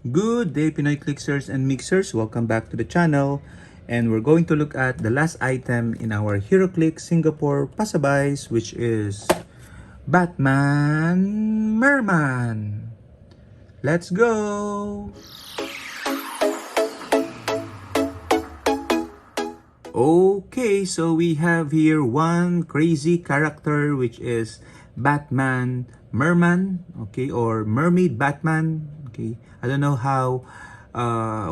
Good day, Pinoy Clixers and Mixers. Welcome back to the channel. And we're going to look at the last item in our Heroclix Singapore Pasabays, which is Batman Merman. Let's go! Okay, so we have here one crazy character, which is Batman Merman, okay, or Mermaid Batman, okay. I don't know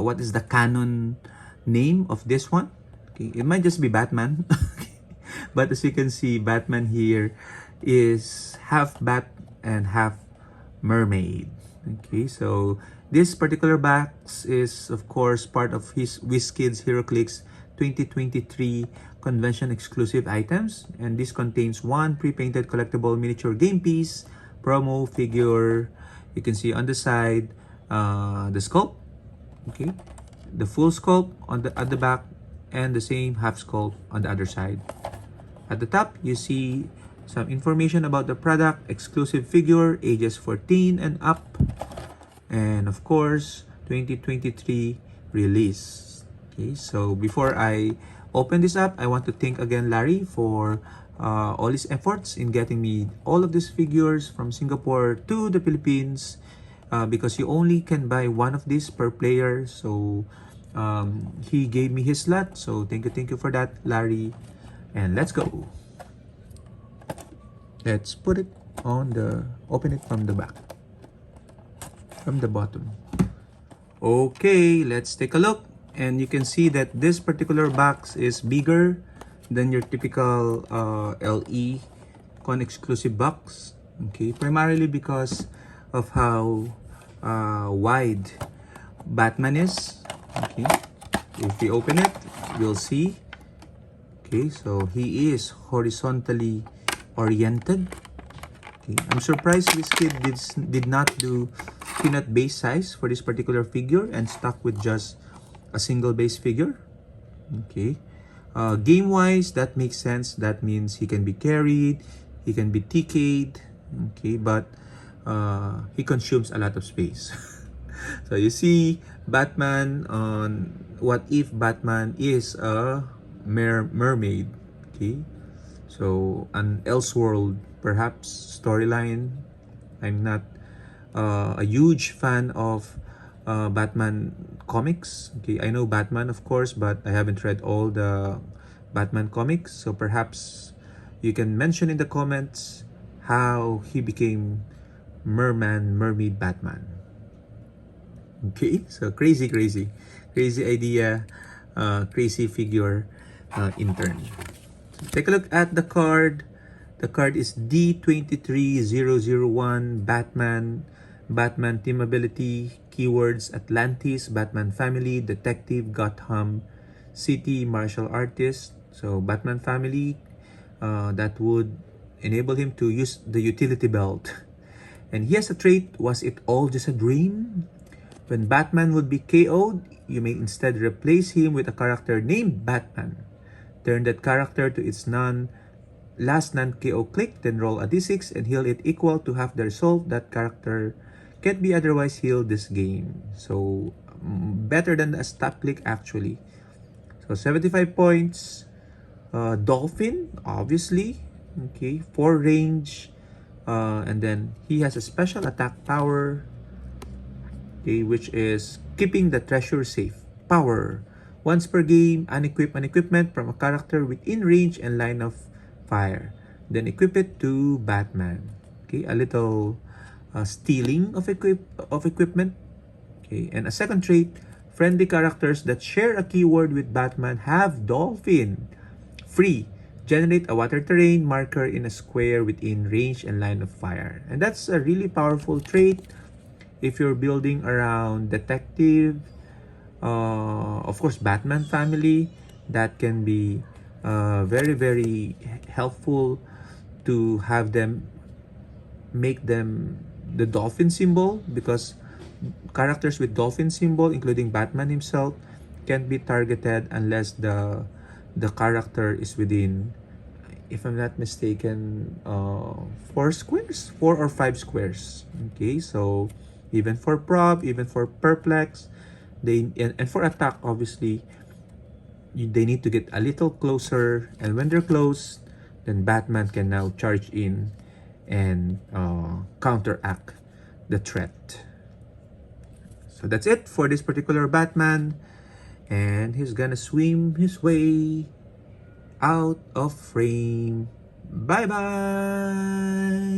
what is the canon name of this one, okay. It might just be Batman, but as you can see, Batman here is half bat and half mermaid. Okay, so this particular box is of course part of his WizKids Heroclix 2023 convention exclusive items, and this contains one pre-painted collectible miniature game piece, promo figure. You can see on the side the sculpt, okay, the full sculpt on the at the back, and the same half sculpt on the other side. At the top, you see some information about the product, exclusive figure, ages 14 and up, and of course 2023 release. Okay, so before I open this up, I want to thank again Larry for all his efforts in getting me all of these figures from Singapore to the Philippines, because you only can buy one of these per player. So he gave me his slot, so thank you for that, Larry. And let's go. Let's put it on open it from the back, from the bottom. Okay, let's take a look. And you can see that this particular box is bigger than your typical LE con exclusive box. Okay, primarily because of how wide Batman is. Okay, if we open it, you'll see. Okay, so he is horizontally oriented. Okay, I'm surprised this kid did not do peanut base size for this particular figure and stuck with just a single base figure. Okay, game wise, that makes sense. That means he can be carried, he can be TK'd. Okay, but he consumes a lot of space. So you see Batman on What If Batman is a mermaid. Okay, so an Elseworld perhaps storyline. I'm not a huge fan of Batman comics. Okay, I know Batman of course, but I haven't read all the Batman comics, so perhaps you can mention in the comments how he became mermaid Batman. Okay, so crazy idea, crazy figure in turn. Take a look at the card. The card is D23001 Batman team ability, keywords Atlantis, Batman family, detective, Gotham City, martial artist. So Batman family, that would enable him to use the utility belt. And he has a trait, was it all just a dream? When Batman would be KO'd, you may instead replace him with a character named Batman. Turn that character to its last non-KO click, then roll a d6 and heal it equal to half the result. That character can't be otherwise healed this game. So better than a stat click actually. So 75 points. Dolphin, obviously. Okay, 4 range. And then he has a special attack power, okay, which is keeping the treasure safe. Power. Once per game, unequip an equipment from a character within range and line of fire. Then equip it to Batman. Okay, a little stealing of equipment. Okay, and a second trait, friendly characters that share a keyword with Batman have Dolphin. Free. Generate a water terrain marker in a square within range and line of fire. And that's a really powerful trait if you're building around detective, of course Batman family. That can be very helpful to have them, make them the dolphin symbol, because characters with dolphin symbol, including Batman himself, can't be targeted unless the character is within, if I'm not mistaken, 4 or 5 squares. Okay, so even for prop, even for perplex. And for attack, obviously, they need to get a little closer, and when they're close, then Batman can now charge in and counteract the threat. So that's it for this particular Batman, and he's gonna swim his way out of frame. Bye bye.